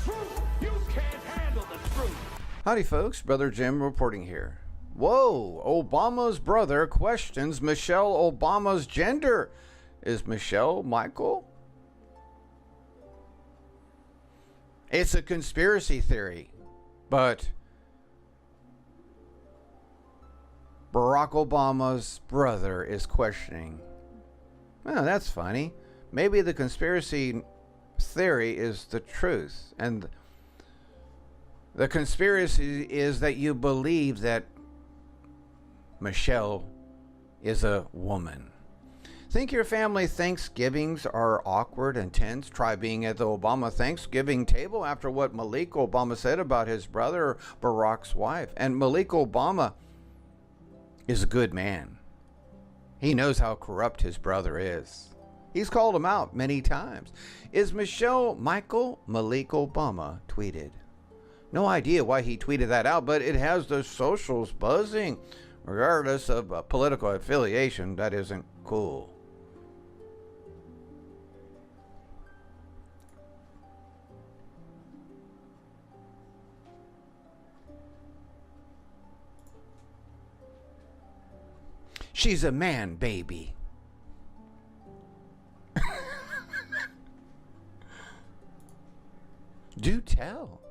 truth. You can't handle the truth. Howdy folks, Brother Jim reporting here. Whoa, Obama's brother questions Michelle Obama's gender. Is Michelle Michael? It's a conspiracy theory, but Barack Obama's brother is questioning. Well, that's funny. Maybe the conspiracy theory is the truth, and the conspiracy is that you believe that Michelle is a woman. Think your family Thanksgivings are awkward and tense? Try being at the Obama Thanksgiving table after what Malik Obama said about his brother Barack's wife. And Malik Obama is a good man. He knows how corrupt his brother is. He's called him out many times. Is Michelle Michael Malik Obama tweeted? No idea why he tweeted that out, but it has the socials buzzing. Regardless of political affiliation, that isn't cool. She's a man, baby. Do tell.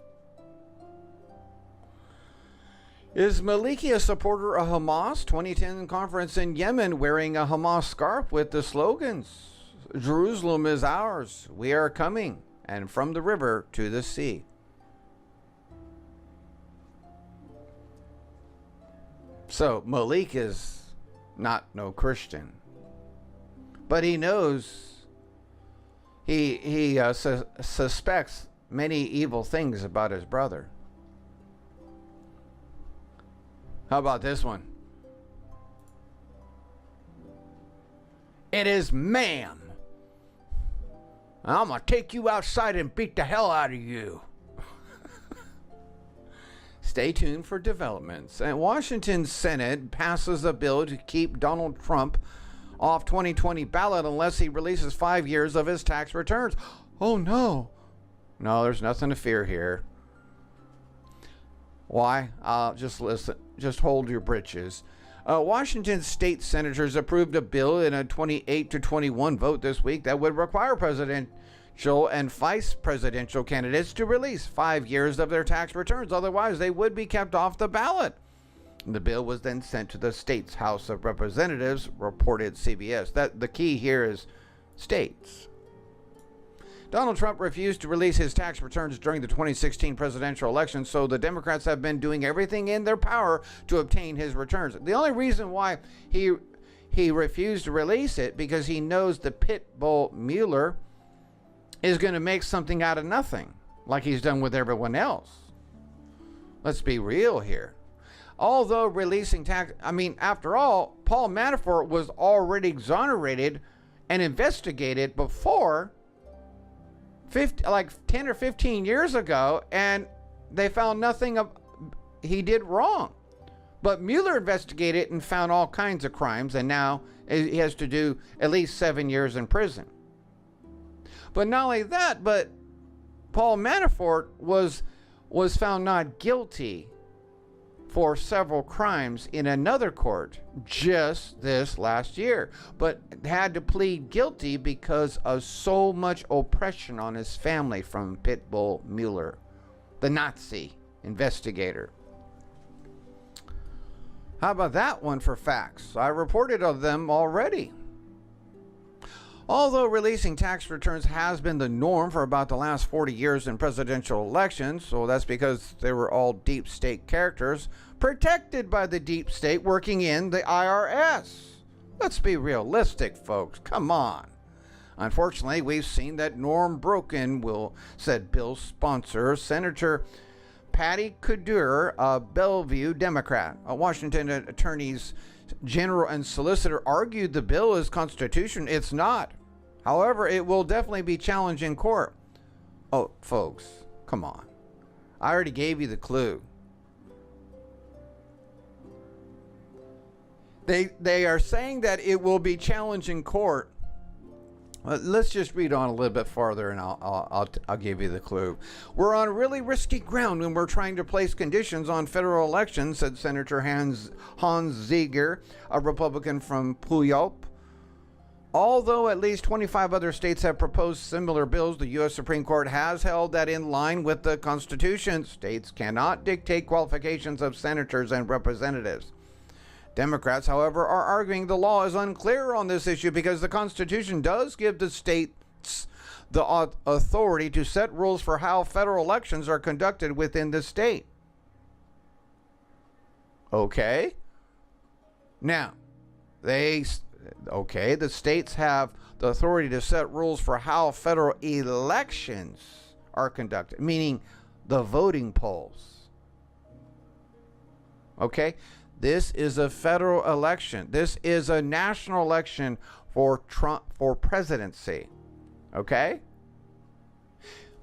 Is Maliki a supporter of Hamas? 2010 conference in Yemen wearing a Hamas scarf with the slogans, Jerusalem is ours, we are coming, and from the river to the sea. So Malik is not no Christian, but he knows, he suspects many evil things about his brother. How about this one? It is ma'am. I'm going to take you outside and beat the hell out of you. Stay tuned for developments. And Washington Senate passes a bill to keep Donald Trump off 2020 ballot unless he releases 5 years of his tax returns. Oh no. No, there's nothing to fear here. Why? Just listen. Just hold your britches. Washington state senators approved a bill in a 28-21 vote this week that would require presidential and vice presidential candidates to release 5 years of their tax returns. Otherwise, they would be kept off the ballot. The bill was then sent to the state's House of Representatives, reported CBS. That the key here is states. Donald Trump refused to release his tax returns during the 2016 presidential election, so the Democrats have been doing everything in their power to obtain his returns. The only reason why he refused to release it because he knows the pit bull Mueller is going to make something out of nothing, like he's done with everyone else. Let's be real here. Although releasing tax, after all, Paul Manafort was already exonerated and investigated before 10 or 15 years ago, and they found nothing he did wrong. But Mueller investigated and found all kinds of crimes, and now he has to do at least 7 years in prison. But not only that, but Paul Manafort was found not guilty for several crimes in another court just this last year, but had to plead guilty because of so much oppression on his family from Pitbull Mueller, the Nazi investigator. How about that one for facts? I reported of them already. Although releasing tax returns has been the norm for about the last 40 years in presidential elections, so that's because they were all deep state characters protected by the deep state working in the IRS. Let's be realistic, folks. Come on. Unfortunately, we've seen that norm broken, said Bill's sponsor, Senator Patty Couture, a Bellevue Democrat. Washington attorneys general and solicitor argued the bill is constitutional. It's not. However, it will definitely be challenged in court. Oh, folks, come on. I already gave you the clue. They are saying that it will be challenged in court Let's just read on a little bit farther, and I'll give you the clue. We're on really risky ground when we're trying to place conditions on federal elections, said Senator Hans Ziegler, a Republican from Puyallup. Although at least 25 other states have proposed similar bills, the U.S. Supreme Court has held that in line with the Constitution, states cannot dictate qualifications of senators and representatives. Democrats, however, are arguing the law is unclear on this issue because the Constitution does give the states the authority to set rules for how federal elections are conducted within the state. Okay? Now, the states have the authority to set rules for how federal elections are conducted, meaning the voting polls. Okay? This is a federal election. This is a national election for Trump for presidency. Okay?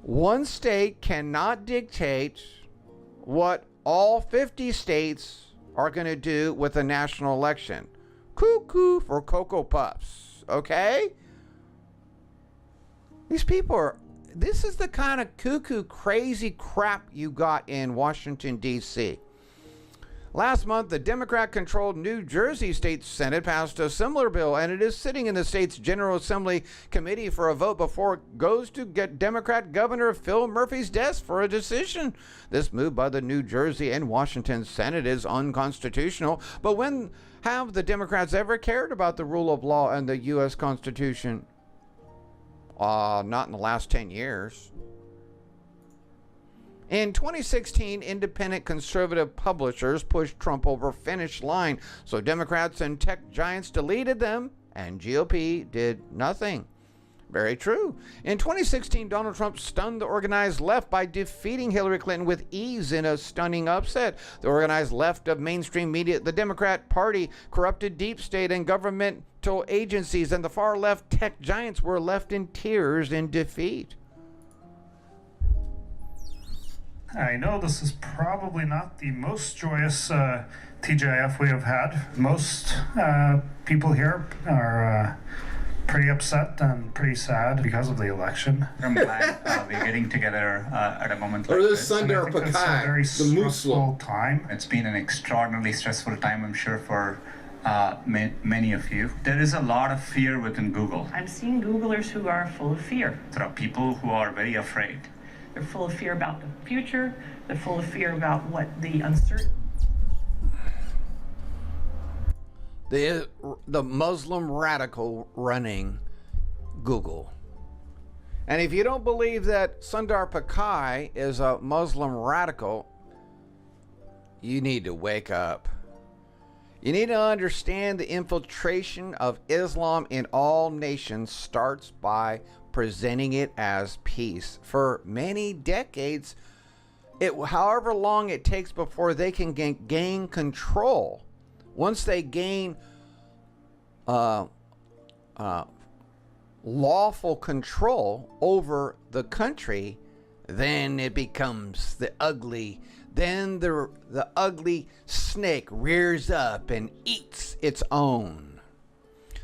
One state cannot dictate what all 50 states are going to do with a national election. Cuckoo for Cocoa Puffs. Okay? These people are... This is the kind of cuckoo, crazy crap you got in Washington, D.C. Last month, the Democrat-controlled New Jersey State Senate passed a similar bill, and it is sitting in the state's General Assembly committee for a vote before it goes to get Democrat Governor Phil Murphy's desk for a decision. This move by the New Jersey and Washington Senate is unconstitutional, but when have the Democrats ever cared about the rule of law and the U.S. Constitution? Not in the last 10 years. In 2016, independent conservative publishers pushed Trump over finish line, so Democrats and tech giants deleted them, and GOP did nothing. Very true. In 2016, Donald Trump stunned the organized left by defeating Hillary Clinton with ease in a stunning upset. The organized left of mainstream media, the Democrat Party, corrupted deep state and governmental agencies, and the far left tech giants were left in tears in defeat. I know this is probably not the most joyous TGIF we have had. Most people here are pretty upset and pretty sad because of the election. I'm glad we're getting together at a moment like this. Sundar Pichai, the Muslim. Time. It's been an extraordinarily stressful time, I'm sure, for many of you. There is a lot of fear within Google. I'm seeing Googlers who are full of fear. There are people who are very afraid. They're full of fear about the future. They're full of fear about what the uncertain. The Muslim radical running Google. And if you don't believe that Sundar Pichai is a Muslim radical, you need to wake up. You need to understand the infiltration of Islam in all nations starts by presenting it as peace. For many decades, however long it takes before they can gain control. Once they gain lawful control over the country, then it becomes the ugly. Then the ugly snake rears up and eats its own.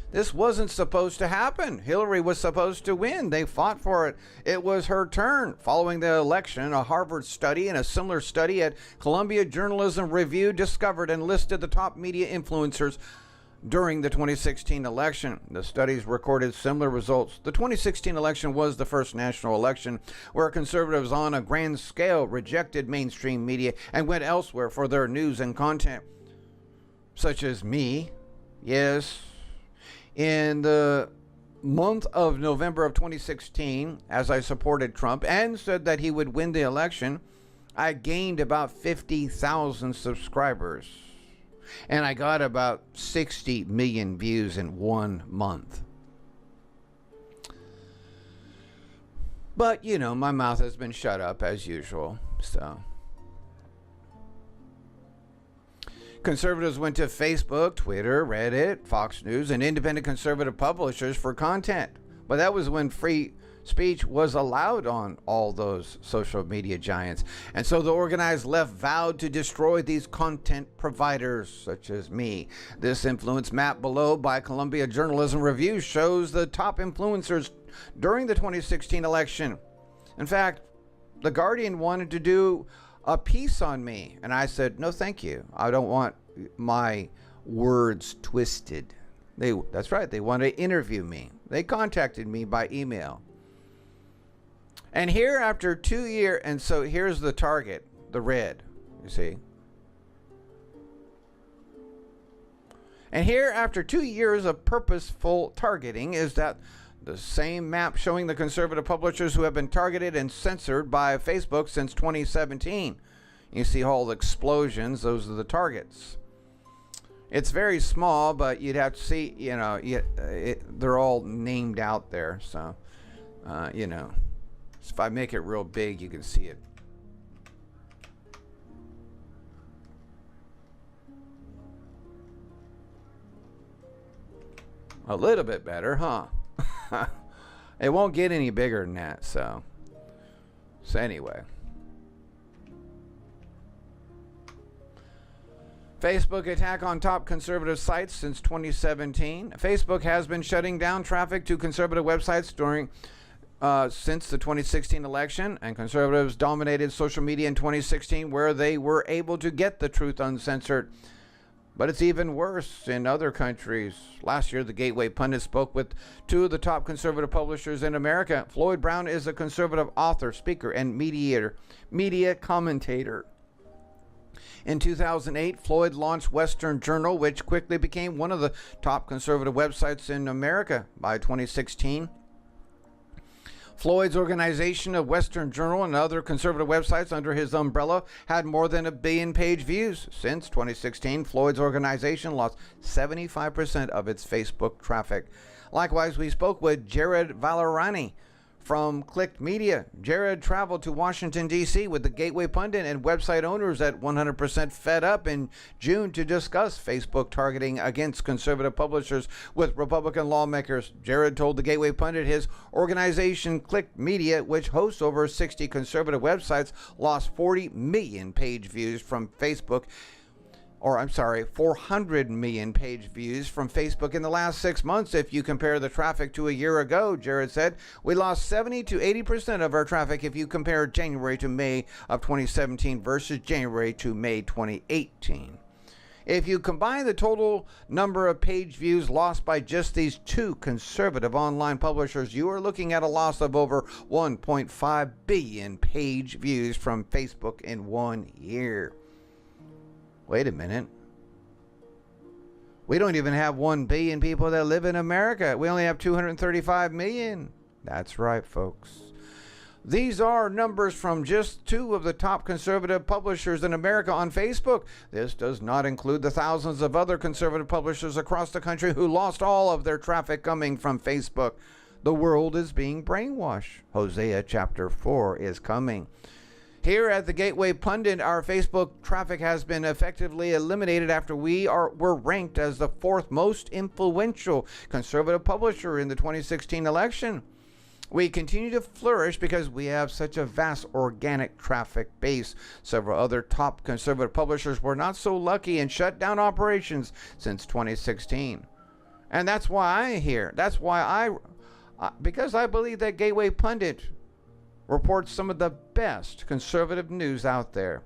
This wasn't supposed to happen. Hillary was supposed to win. They fought for it. It was her turn. Following the election, a Harvard study and a similar study at Columbia Journalism Review discovered and listed the top media influencers during the 2016 election. The studies recorded similar results. The 2016 election was the first national election where conservatives on a grand scale rejected mainstream media and went elsewhere for their news and content, such as me. Yes. In the month of November of 2016, as I supported Trump and said that he would win the election, I gained about 50,000 subscribers. And I got about 60 million views in 1 month. But, you know, my mouth has been shut up as usual, so... Conservatives went to Facebook, Twitter, Reddit, Fox News, and independent conservative publishers for content. But that was when free speech was allowed on all those social media giants. And so the organized left vowed to destroy these content providers, such as me. This influence map below by Columbia Journalism Review shows the top influencers during the 2016 election. In fact, The Guardian wanted to do a piece on me, and I said, no, thank you. I don't want my words twisted. That's right, they want to interview me. They contacted me by email. And here after 2 years, and so here's the target, the red, you see. And here after 2 years of purposeful targeting is that the same map showing the conservative publishers who have been targeted and censored by Facebook since 2017. You see all the explosions, those are the targets. It's very small, but you'd have to see, they're all named out there. So, if I make it real big, you can see it. A little bit better, huh? It won't get any bigger than that, so anyway. Facebook attack on top conservative sites since 2017. Facebook has been shutting down traffic to conservative websites since the 2016 election, and conservatives dominated social media in 2016, where they were able to get the truth uncensored. But it's even worse in other countries. Last year, the Gateway Pundit spoke with two of the top conservative publishers in America. Floyd Brown is a conservative author, speaker, and media commentator. In 2008, Floyd launched Western Journal, which quickly became one of the top conservative websites in America. By 2016, Floyd's organization of Western Journal and other conservative websites under his umbrella had more than 1 billion page views. Since 2016, Floyd's organization lost 75% of its Facebook traffic. Likewise, we spoke with Jared Valerani from Clicked Media. Jared traveled to Washington, D.C. with the Gateway Pundit and website owners at 100% Fed Up in June to discuss Facebook targeting against conservative publishers with Republican lawmakers. Jared told the Gateway Pundit his organization, Clicked Media, which hosts over 60 conservative websites, lost 40 million page views from Facebook. 400 million page views from Facebook in the last 6 months. If you compare the traffic to a year ago, Jared said, we lost 70 to 80% of our traffic if you compare January to May of 2017 versus January to May 2018. If you combine the total number of page views lost by just these two conservative online publishers, you are looking at a loss of over 1.5 billion page views from Facebook in 1 year. Wait a minute. We don't even have 1 billion people that live in America. We only have 235 million. That's right, folks. These are numbers from just two of the top conservative publishers in America on Facebook. This does not include the thousands of other conservative publishers across the country who lost all of their traffic coming from Facebook. The world is being brainwashed. Hosea chapter 4 is coming. Here at the Gateway Pundit, our Facebook traffic has been effectively eliminated after were ranked as the 4th most influential conservative publisher in the 2016 election. We continue to flourish because we have such a vast organic traffic base. Several other top conservative publishers were not so lucky and shut down operations since 2016. And that's why because I believe that Gateway Pundit reports some of the best conservative news out there.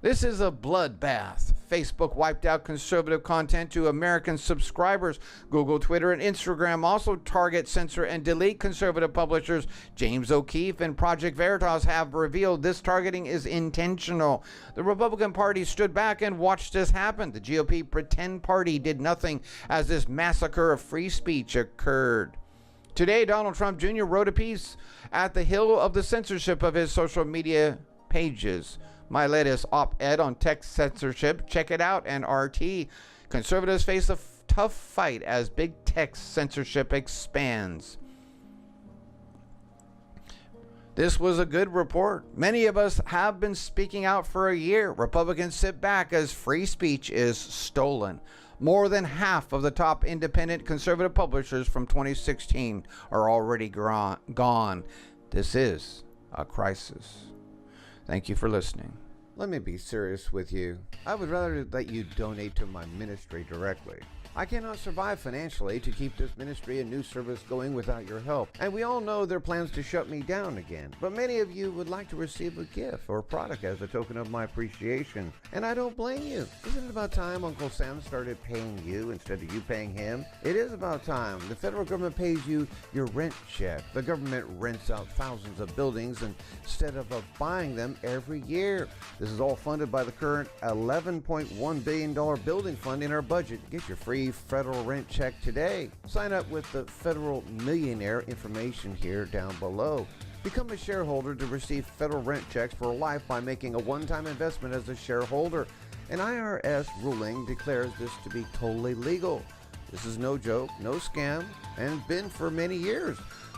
This is a bloodbath. Facebook wiped out conservative content to American subscribers. Google, Twitter, and Instagram also target, censor, and delete conservative publishers. James O'Keefe and Project Veritas have revealed this targeting is intentional. The Republican Party stood back and watched this happen. The GOP pretend party did nothing as this massacre of free speech occurred. Today, Donald Trump Jr. wrote a piece at the hill of the censorship of his social media pages. My latest op-ed on tech censorship. Check it out. And RT. Conservatives face a tough fight as big tech censorship expands. This was a good report. Many of us have been speaking out for a year. Republicans sit back as free speech is stolen. More than half of the top independent conservative publishers from 2016 are already gone. This is a crisis. Thank you for listening. Let me be serious with you. I would rather that you donate to my ministry directly. I cannot survive financially to keep this ministry and news service going without your help. And we all know their plans to shut me down again. But many of you would like to receive a gift or product as a token of my appreciation. And I don't blame you. Isn't it about time Uncle Sam started paying you instead of you paying him? It is about time. The federal government pays you your rent check. The government rents out thousands of buildings instead of buying them every year. This is all funded by the current $11.1 billion building fund in our budget. Get your free federal rent check today. Sign up with the Federal Millionaire information here down below. Become a shareholder to receive federal rent checks for life by making a one-time investment as a shareholder. An IRS ruling declares this to be totally legal. This is no joke, no scam, and been for many years.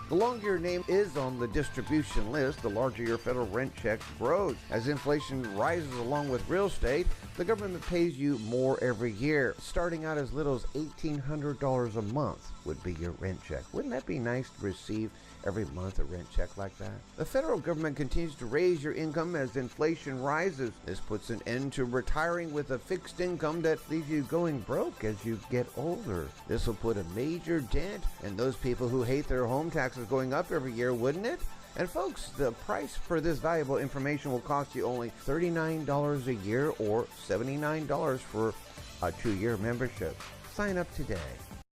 The longer your name is on the distribution list, the larger your federal rent check grows. As inflation rises along with real estate, the government pays you more every year. Starting out as little as $1,800 a month would be your rent check. Wouldn't that be nice to receive every month a rent check like that? The federal government continues to raise your income as inflation rises. This puts an end to retiring with a fixed income that leaves you going broke as you get older. This will put a major dent in those people who hate their home taxes going up every year, wouldn't it? And folks, the price for this valuable information will cost you only $39 a year or $79 for a 2-year membership. Sign up today.